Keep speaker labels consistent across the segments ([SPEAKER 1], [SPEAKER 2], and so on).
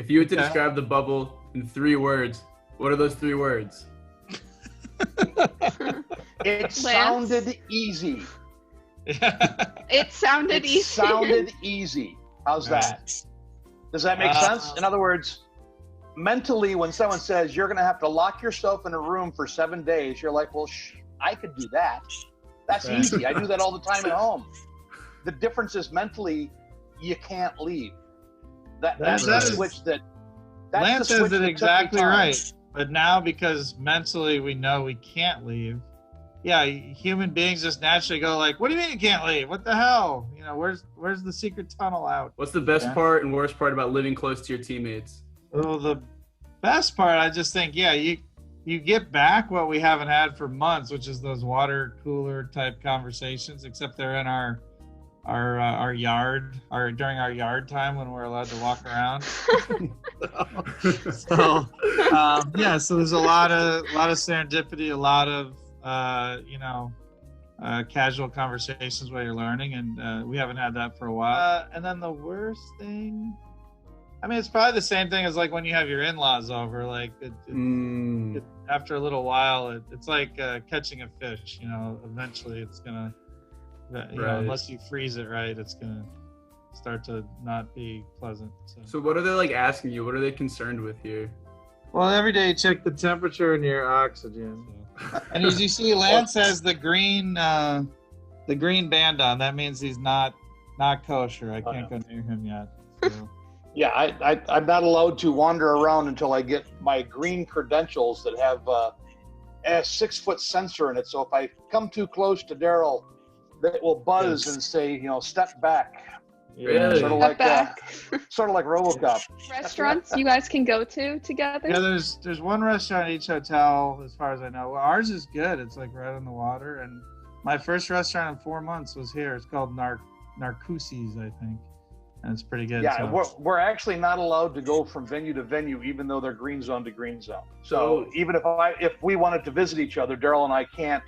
[SPEAKER 1] If you were to describe the bubble in 3 words, what are those 3 words?
[SPEAKER 2] It sounded easy.
[SPEAKER 3] It sounded easy.
[SPEAKER 2] It sounded easy. How's that? Does that make sense? In other words, mentally, when someone says you're going to have to lock yourself in a room for 7 days, you're like, well, I could do that. That's easy. I do that all the time at home. The difference is mentally, you can't leave. That's the switch that.
[SPEAKER 4] Lance says it exactly right. But now, because mentally we know we can't leave, human beings just naturally go like, "What do you mean you can't leave? What the hell? You know, where's the secret tunnel out?"
[SPEAKER 1] What's the best part and worst part about living close to your teammates?
[SPEAKER 4] Well, the best part, I just think, you get back what we haven't had for months, which is those water cooler type conversations, except they're in our yard, or during our yard time when we're allowed to walk around. So there's a lot of serendipity, a lot of casual conversations while you're learning, and we haven't had that for a while. And then the worst thing, I mean, it's probably the same thing as like when you have your in-laws over. Like after a little while, it's like catching a fish. You know, eventually it's gonna, unless you freeze it right, it's gonna start to not be pleasant.
[SPEAKER 1] So what are they like asking you? What are they concerned with here?
[SPEAKER 4] Well, every day you check the temperature and your oxygen. And as you see, Lance has the green band on. That means he's not kosher. I can't go near him yet. So.
[SPEAKER 2] Yeah, I'm not allowed to wander around until I get my green credentials that have a 6-foot sensor in it. So if I come too close to Daryl, it will buzz and say, step back.
[SPEAKER 1] Really?
[SPEAKER 2] Sort of like RoboCop.
[SPEAKER 3] Restaurants you guys can go to together?
[SPEAKER 4] Yeah, there's one restaurant at each hotel, as far as I know. Well, ours is good. It's like right on the water. And my first restaurant in 4 months was here. It's called Narcoossee's, I think. And it's pretty good.
[SPEAKER 2] Yeah, so. We're actually not allowed to go from venue to venue, even though they're green zone to green zone. So even if we wanted to visit each other, Daryl and I can't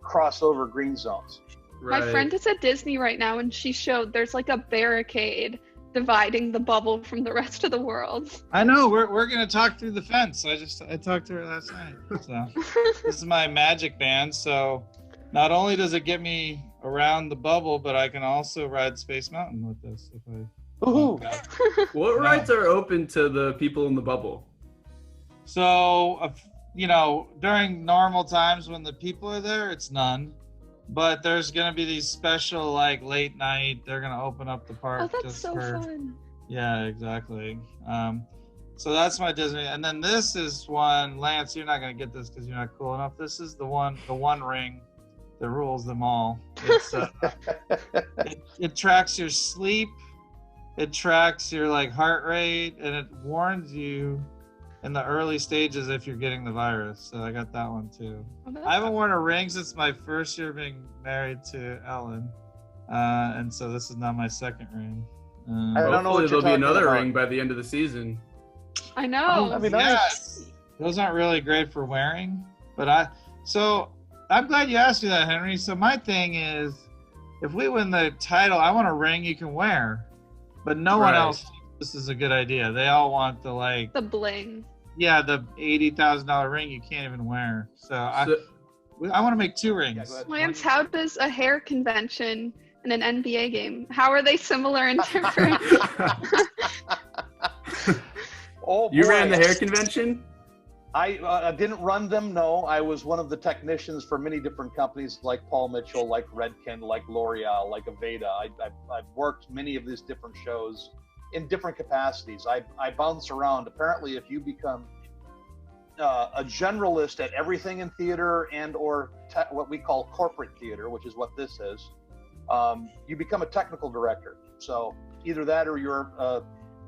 [SPEAKER 2] cross over green zones.
[SPEAKER 1] Right.
[SPEAKER 3] My friend is at Disney right now, and she showed there's like a barricade dividing the bubble from the rest of the world.
[SPEAKER 4] I know. We're gonna talk through the fence. I talked to her last night. So this is my magic band. So not only does it get me around the bubble, but I can also ride Space Mountain with this if I.
[SPEAKER 2] Ooh.
[SPEAKER 1] What rides are open to the people in the bubble?
[SPEAKER 4] So during normal times when the people are there, it's none. But there's gonna be these special like late night. They're gonna open up the park.
[SPEAKER 3] Oh, that's so fun.
[SPEAKER 4] Yeah, exactly. So that's my Disney. And then this is one, Lance, you're not gonna get this because you're not cool enough. This is the one ring that rules them all. It's it tracks your sleep, it tracks your like heart rate, and it warns you in the early stages if you're getting the virus. So I got that one too. I haven't worn a ring since my first year being married to Ellen, and so this is now my second ring.
[SPEAKER 2] I don't know what
[SPEAKER 1] there'll be another ring by the end of the season.
[SPEAKER 3] I know.
[SPEAKER 2] That'd be nice.
[SPEAKER 4] Those aren't really great for wearing, but I'm glad you asked me that, Henry. So my thing is, if we win the title, I want a ring you can wear, but no one else thinks this is a good idea. They all want the
[SPEAKER 3] bling.
[SPEAKER 4] Yeah, the $80,000 ring you can't even wear. So I want to make 2 rings.
[SPEAKER 3] Yeah, Lance, how does a hair convention and an NBA game, how are they similar and different?
[SPEAKER 2] Oh, boy.
[SPEAKER 1] You ran the hair convention?
[SPEAKER 2] I didn't run them, no. I was one of the technicians for many different companies like Paul Mitchell, like Redken, like L'Oreal, like Aveda. I've worked many of these different shows in different capacities. I bounce around. Apparently, if you become a generalist at everything in theater and or what we call corporate theater, which is what this is, you become a technical director. So either that or you're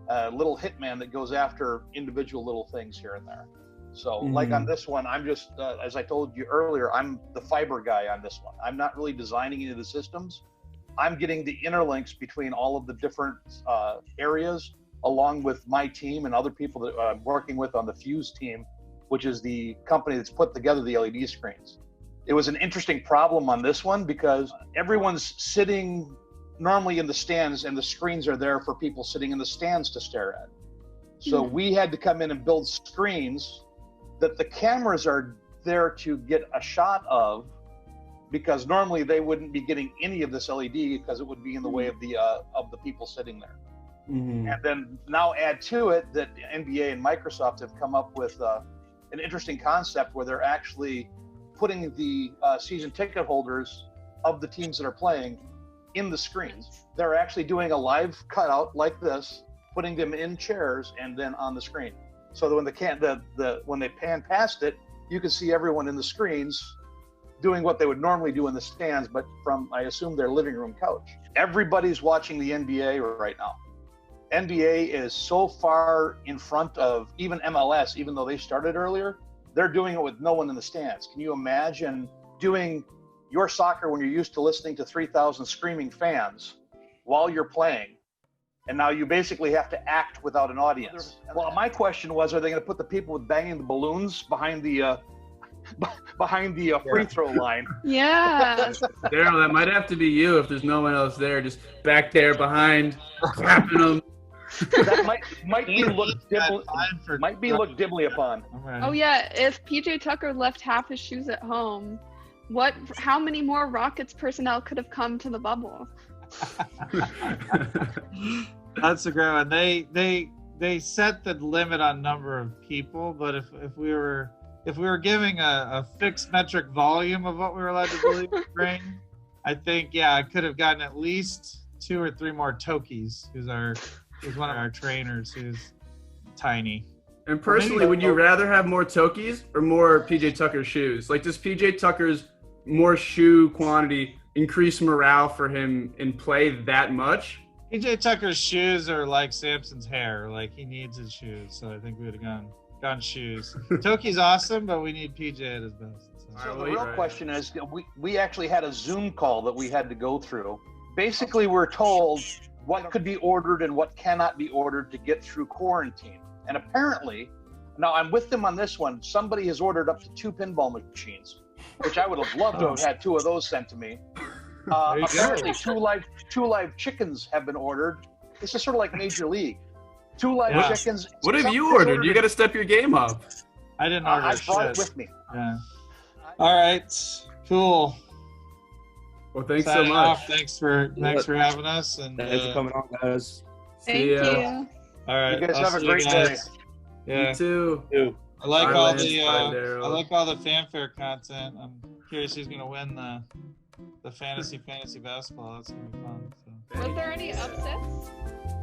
[SPEAKER 2] a little hitman that goes after individual little things here and there. So like on this one, I'm just, as I told you earlier, I'm the fiber guy on this one. I'm not really designing any of the systems. I'm getting the interlinks between all of the different areas, along with my team and other people that I'm working with on the Fuse team, which is the company that's put together the LED screens. It was an interesting problem on this one because everyone's sitting normally in the stands and the screens are there for people sitting in the stands to stare at. So we had to come in and build screens that the cameras are there to get a shot of, because normally they wouldn't be getting any of this LED because it would be in the way of the people sitting there. And then now add to it that NBA and Microsoft have come up with an interesting concept where they're actually putting the season ticket holders of the teams that are playing in the screens. They're actually doing a live cutout like this, putting them in chairs and then on the screen. So that when they pan past it, you can see everyone in the screens doing what they would normally do in the stands, but from, I assume, their living room couch. Everybody's watching the NBA right now. NBA is so far in front of even MLS, even though they started earlier, they're doing it with no one in the stands. Can you imagine doing your soccer when you're used to listening to 3,000 screaming fans while you're playing? And now you basically have to act without an audience. Well, my question was, are they going to put the people with banging the balloons behind the free throw line?
[SPEAKER 3] Yeah.
[SPEAKER 1] Daryl, that might have to be you if there's no one else there, just back there behind, clapping them.
[SPEAKER 2] That might be looked dimly upon.
[SPEAKER 3] Oh yeah, if PJ Tucker left half his shoes at home, how many more Rockets personnel could have come to the bubble?
[SPEAKER 4] That's a great one. They set the limit on number of people, but if we were giving a fixed metric volume of what we were allowed to bring, I think I could have gotten at least 2 or 3 more Tokies, who's one of our trainers who's tiny.
[SPEAKER 1] And personally, would you rather have more Tokies or more PJ Tucker shoes? Like, does PJ Tucker's more shoe quantity increase morale for him in play that much?
[SPEAKER 4] PJ Tucker's shoes are like Samson's hair. Like, he needs his shoes. So I think we would have gone shoes. Toki's awesome, but we need PJ at his best.
[SPEAKER 2] So the real question is, we actually had a Zoom call that we had to go through. Basically, we're told what could be ordered and what cannot be ordered to get through quarantine. And apparently, now I'm with them on this one, somebody has ordered up to 2 pinball machines, which I would have loved to have had 2 of those sent to me. Apparently, 2 live chickens have been ordered. This is sort of like Major League. 2 live chickens.
[SPEAKER 1] What have you ordered? You got to step your game up.
[SPEAKER 4] I didn't order
[SPEAKER 2] I brought it with me.
[SPEAKER 4] Yeah. All right. Cool.
[SPEAKER 1] Well, thanks
[SPEAKER 4] Signing
[SPEAKER 1] so much.
[SPEAKER 4] off. Thanks for having us. And
[SPEAKER 5] Thanks for coming on, guys.
[SPEAKER 3] Thank you.
[SPEAKER 4] All right.
[SPEAKER 2] You guys have a
[SPEAKER 4] see you
[SPEAKER 2] great
[SPEAKER 4] guys.
[SPEAKER 2] day.
[SPEAKER 4] Yeah.
[SPEAKER 1] You too.
[SPEAKER 4] I like
[SPEAKER 1] Bye,
[SPEAKER 4] all
[SPEAKER 1] Lance.
[SPEAKER 4] the
[SPEAKER 1] Bye, Daryl.
[SPEAKER 4] I like all the fanfare content. I'm curious who's gonna win the fantasy basketball. That's gonna be fun. So.
[SPEAKER 3] Was there any upsets?